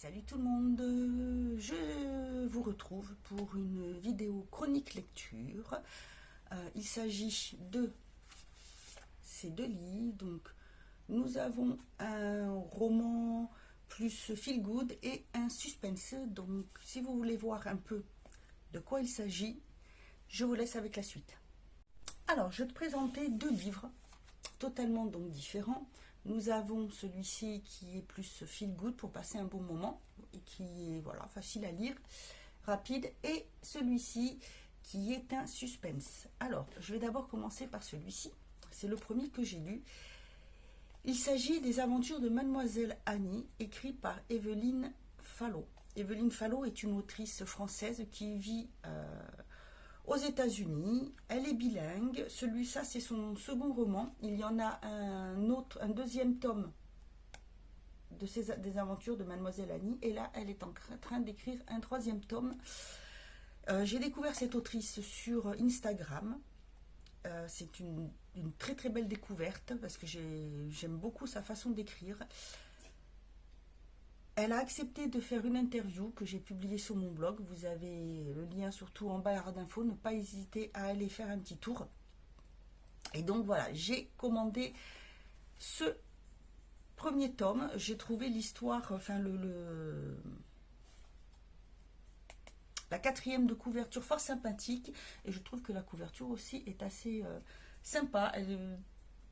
Salut tout le monde, je vous retrouve pour une vidéo chronique lecture. Il s'agit de ces deux livres. Donc, nous avons un roman plus feel good et un suspense. Donc, si vous voulez voir un peu de quoi il s'agit, je vous laisse avec la suite. Alors, je vais te présenter deux livres totalement donc différents. Nous avons celui-ci qui est plus feel good pour passer un bon moment et qui est voilà, facile à lire, rapide, et celui-ci qui est un suspense. Alors, je vais d'abord commencer par celui-ci. C'est le premier que j'ai lu. Il s'agit des aventures de Mademoiselle Annie, écrit par Evelyne Fallow. Evelyne Fallow est une autrice française qui vit aux États-Unis. Elle est bilingue. Celui-là, c'est son second roman. Il y en a un deuxième tome des aventures de Mademoiselle Annie. Et là, elle est en train d'écrire un troisième tome. J'ai découvert cette autrice sur Instagram. C'est une très très belle découverte parce que j'aime beaucoup sa façon d'écrire. Elle a accepté de faire une interview que j'ai publiée sur mon blog. Vous avez le lien surtout en barre d'infos. Ne pas hésiter à aller faire un petit tour. Et donc voilà, j'ai commandé ce premier tome. J'ai trouvé l'histoire, enfin la quatrième de couverture fort sympathique. Et je trouve que la couverture aussi est assez sympa.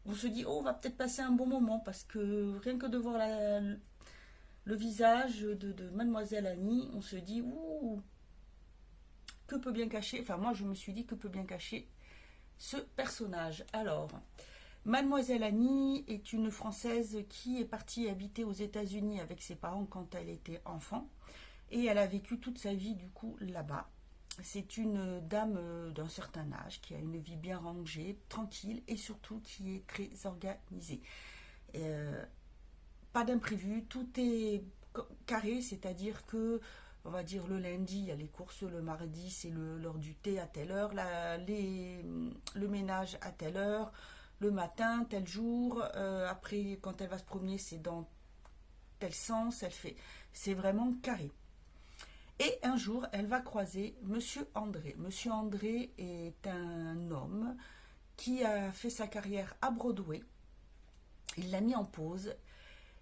On se dit, oh, on va peut-être passer un bon moment parce que rien que de voir le visage de Mademoiselle Annie, on se dit, ouh, que peut bien cacher, enfin moi je me suis dit que peut bien cacher ce personnage. Alors, Mademoiselle Annie est une Française qui est partie habiter aux États-Unis avec ses parents quand elle était enfant, et elle a vécu toute sa vie du coup là-bas. C'est une dame d'un certain âge qui a une vie bien rangée, tranquille, et surtout qui est très organisée. Pas d'imprévu, tout est carré, c'est-à-dire que, on va dire le lundi, il y a les courses, le mardi, c'est l'heure du thé à telle heure, le ménage à telle heure, le matin, tel jour, après, quand elle va se promener, c'est dans tel sens, c'est vraiment carré. Et un jour, elle va croiser Monsieur André. Monsieur André est un homme qui a fait sa carrière à Broadway. Il l'a mis en pause.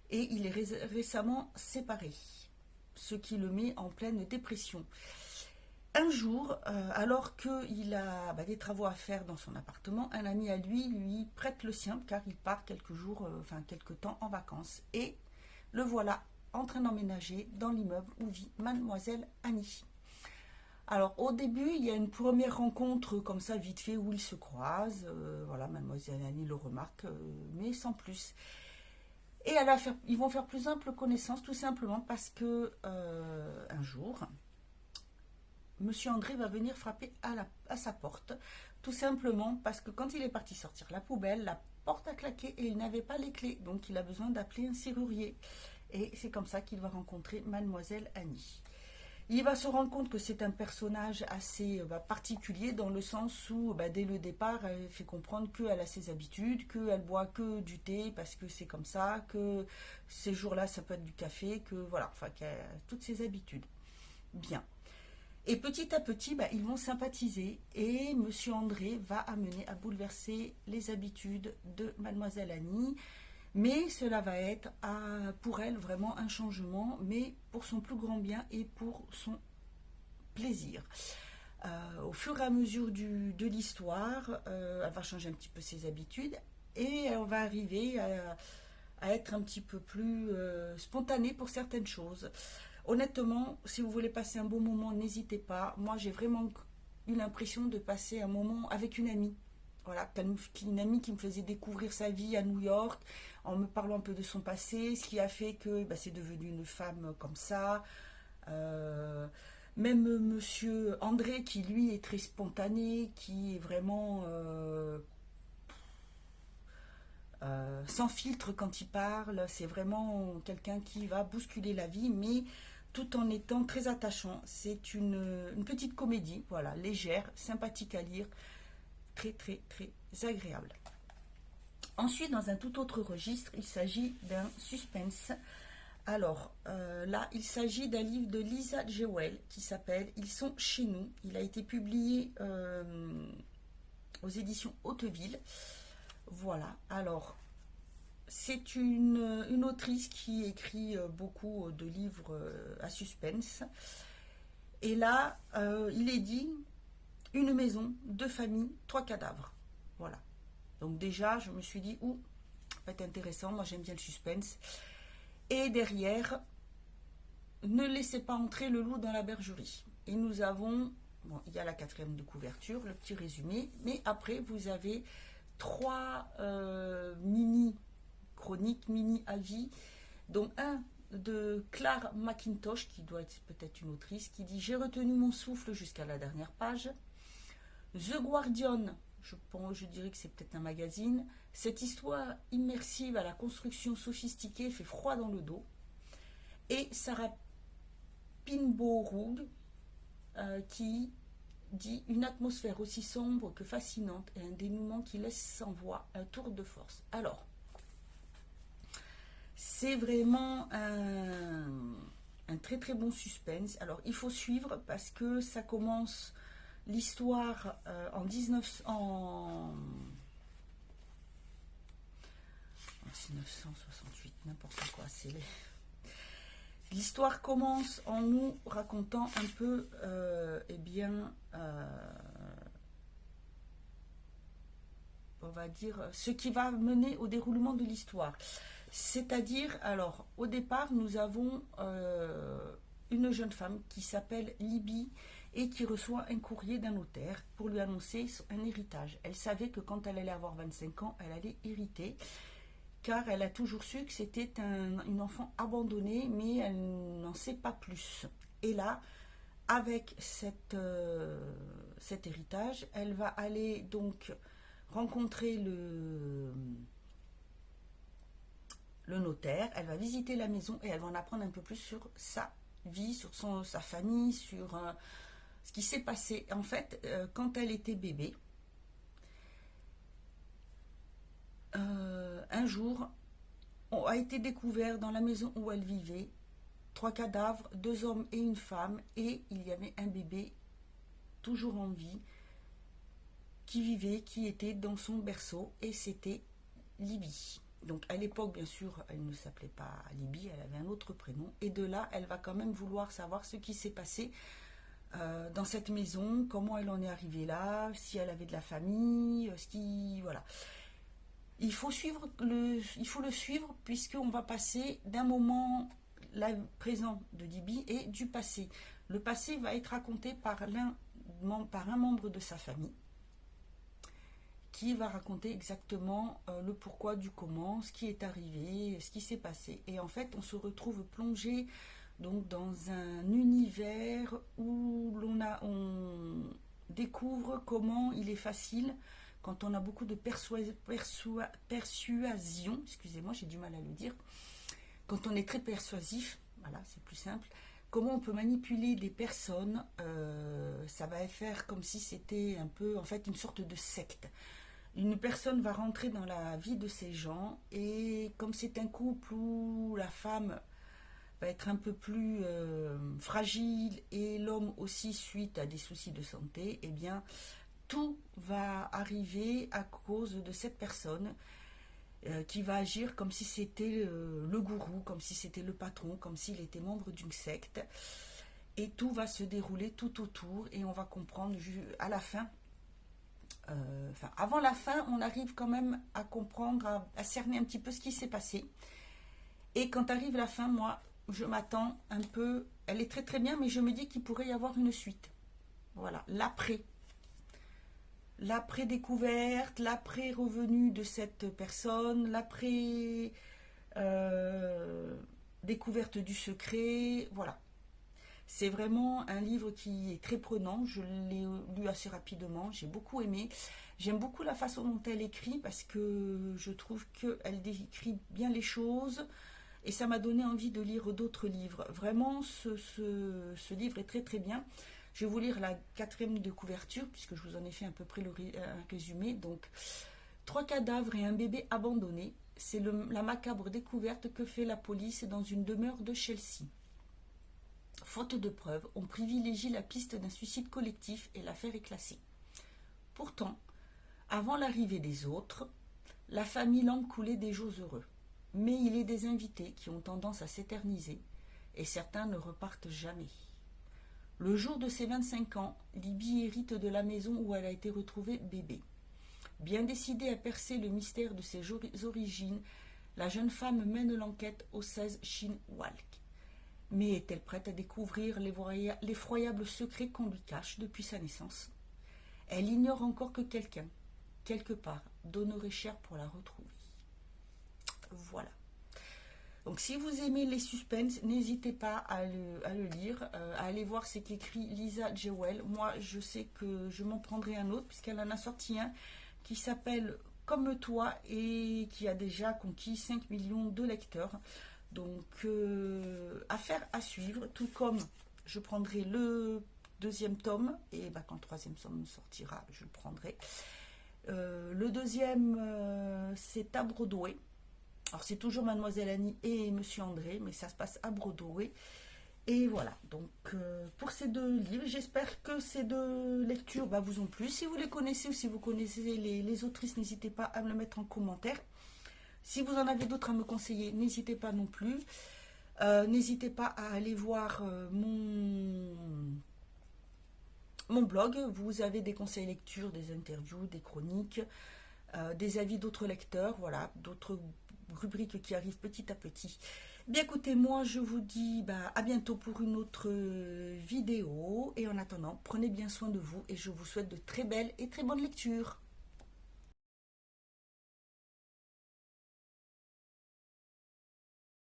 Et il est récemment séparé, ce qui le met en pleine dépression. Un jour, alors qu'il a des travaux à faire dans son appartement, un ami à lui prête le sien car il part quelques temps en vacances. Et le voilà en train d'emménager dans l'immeuble où vit Mademoiselle Annie. Alors au début, il y a une première rencontre comme ça vite fait où ils se croisent. Voilà, Mademoiselle Annie le remarque, mais sans plus. Et ils vont faire plus ample connaissance tout simplement parce que un jour, Monsieur André va venir frapper à sa porte, tout simplement parce que quand il est parti sortir la poubelle, la porte a claqué et il n'avait pas les clés, donc il a besoin d'appeler un serrurier. Et c'est comme ça qu'il va rencontrer Mademoiselle Annie. Il va se rendre compte que c'est un personnage assez particulier dans le sens où dès le départ elle fait comprendre qu'elle a ses habitudes, qu'elle boit que du thé parce que c'est comme ça, que ces jours-là ça peut être du café, que voilà, enfin qu'elle a toutes ses habitudes. Bien. Et petit à petit, ils vont sympathiser et Monsieur André va amener à bouleverser les habitudes de Mademoiselle Annie. Mais cela va être pour elle vraiment un changement, mais pour son plus grand bien et pour son plaisir. Au fur et à mesure de l'histoire, elle va changer un petit peu ses habitudes et elle va arriver à être un petit peu plus spontanée pour certaines choses. Honnêtement, si vous voulez passer un bon moment, n'hésitez pas. Moi, j'ai vraiment eu l'impression de passer un moment avec une amie. Voilà, une amie qui me faisait découvrir sa vie à New York en me parlant un peu de son passé, ce qui a fait que c'est devenu une femme comme ça. Même Monsieur André qui lui est très spontané, qui est vraiment sans filtre quand il parle, c'est vraiment quelqu'un qui va bousculer la vie, mais tout en étant très attachant. C'est une petite comédie, voilà, légère, sympathique à lire, très très très agréable. Ensuite, dans un tout autre registre, il s'agit d'un suspense. Alors, là, il s'agit d'un livre de Lisa Jewell qui s'appelle « Ils sont chez nous ». Il a été publié aux éditions Hauteville. Voilà, alors, c'est une autrice qui écrit beaucoup de livres à suspense. Et là, il est dit une maison, deux familles, trois cadavres. Voilà. Donc déjà, je me suis dit, ouh, ça va être intéressant, moi j'aime bien le suspense. Et derrière, ne laissez pas entrer le loup dans la bergerie. Et nous avons, bon, il y a la quatrième de couverture, le petit résumé, mais après vous avez trois mini-chroniques, mini-avis, dont un de Claire McIntosh, qui doit être peut-être une autrice, qui dit « J'ai retenu mon souffle jusqu'à la dernière page ». The Guardian, je dirais que c'est peut-être un magazine. Cette histoire immersive à la construction sophistiquée fait froid dans le dos. Et Sarah Pinborough qui dit une atmosphère aussi sombre que fascinante et un dénouement qui laisse sans voix, un tour de force. Alors, c'est vraiment un très très bon suspense. Alors, il faut suivre parce que ça commence l'histoire en 1968, n'importe quoi, c'est les... L'histoire commence en nous racontant un peu, on va dire, ce qui va mener au déroulement de l'histoire. C'est-à-dire, alors, au départ, nous avons une jeune femme qui s'appelle Libby et qui reçoit un courrier d'un notaire pour lui annoncer un héritage. Elle savait que quand elle allait avoir 25 ans, elle allait hériter, car elle a toujours su que c'était une enfant abandonnée, mais elle n'en sait pas plus. Et là, avec cet héritage, elle va aller donc rencontrer le notaire, elle va visiter la maison et elle va en apprendre un peu plus sur sa vie, sur sa famille, sur ce qui s'est passé. En fait, quand elle était bébé, un jour, a été découvert dans la maison où elle vivait 3 cadavres, 2 hommes et une femme, et il y avait un bébé toujours en vie qui vivait, qui était dans son berceau, et c'était Libby. Donc à l'époque, bien sûr, elle ne s'appelait pas Libby, elle avait un autre prénom, et de là, elle va quand même vouloir savoir ce qui s'est passé dans cette maison, comment elle en est arrivée là, si elle avait de la famille, voilà. Il faut le suivre puisqu'on va passer d'un moment présent de Libby et du passé. Le passé va être raconté par un membre de sa famille qui va raconter exactement le pourquoi du comment, ce qui est arrivé, ce qui s'est passé. Et en fait, on se retrouve plongé donc dans un univers où on découvre comment il est facile, quand on a beaucoup de persuasion, excusez-moi, j'ai du mal à le dire, quand on est très persuasif, voilà, c'est plus simple, comment on peut manipuler des personnes, ça va faire comme si c'était un peu, en fait, une sorte de secte. Une personne va rentrer dans la vie de ces gens et comme c'est un couple où la femme va être un peu plus fragile et l'homme aussi suite à des soucis de santé, eh bien tout va arriver à cause de cette personne qui va agir comme si c'était le gourou, comme si c'était le patron, comme s'il était membre d'une secte. Et tout va se dérouler tout autour et on va comprendre à la fin. Avant la fin, on arrive quand même à comprendre, à cerner un petit peu ce qui s'est passé. Et quand arrive la fin, moi, je m'attends un peu. Elle est très très bien, mais je me dis qu'il pourrait y avoir une suite. Voilà, l'après-découverte, l'après-revenu de cette personne, l'après-découverte du secret, voilà. C'est vraiment un livre qui est très prenant, je l'ai lu assez rapidement, j'ai beaucoup aimé. J'aime beaucoup la façon dont elle écrit parce que je trouve qu'elle décrit bien les choses et ça m'a donné envie de lire d'autres livres. Vraiment, ce livre est très très bien. Je vais vous lire la 4e de couverture, puisque je vous en ai fait à peu près un résumé. Donc, 3 cadavres et un bébé abandonné. c'est la macabre découverte que fait la police dans une demeure de Chelsea. Faute de preuves, on privilégie la piste d'un suicide collectif et l'affaire est classée. Pourtant, avant l'arrivée des autres, la famille Lang coulait des jours heureux. Mais il est des invités qui ont tendance à s'éterniser et certains ne repartent jamais. Le jour de ses 25 ans, Libby hérite de la maison où elle a été retrouvée bébé. Bien décidée à percer le mystère de ses origines, la jeune femme mène l'enquête au 16 Shin Walk. Mais est-elle prête à découvrir l'effroyable secret qu'on lui cache depuis sa naissance? Elle ignore encore que quelqu'un, quelque part, donnerait cher pour la retrouver. Voilà. Donc si vous aimez les suspens, n'hésitez pas à le lire, à aller voir ce qu'écrit Lisa Jewell. Moi, je sais que je m'en prendrai un autre, puisqu'elle en a sorti un qui s'appelle Comme toi et qui a déjà conquis 5 millions de lecteurs. Donc, affaire à suivre, tout comme je prendrai le deuxième tome, et quand le troisième tome sortira, je le prendrai. Le deuxième, c'est à Broadway. Alors, c'est toujours Mademoiselle Annie et Monsieur André, mais ça se passe à Broadway. Et voilà, donc pour ces deux livres, j'espère que ces deux lectures vous ont plu. Si vous les connaissez ou si vous connaissez les autrices, n'hésitez pas à me le mettre en commentaire. Si vous en avez d'autres à me conseiller, n'hésitez pas non plus. N'hésitez pas à aller voir mon blog. Vous avez des conseils lecture, des interviews, des chroniques, des avis d'autres lecteurs, voilà, d'autres rubriques qui arrivent petit à petit. Bien écoutez, moi je vous dis à bientôt pour une autre vidéo. Et en attendant, prenez bien soin de vous et je vous souhaite de très belles et très bonnes lectures.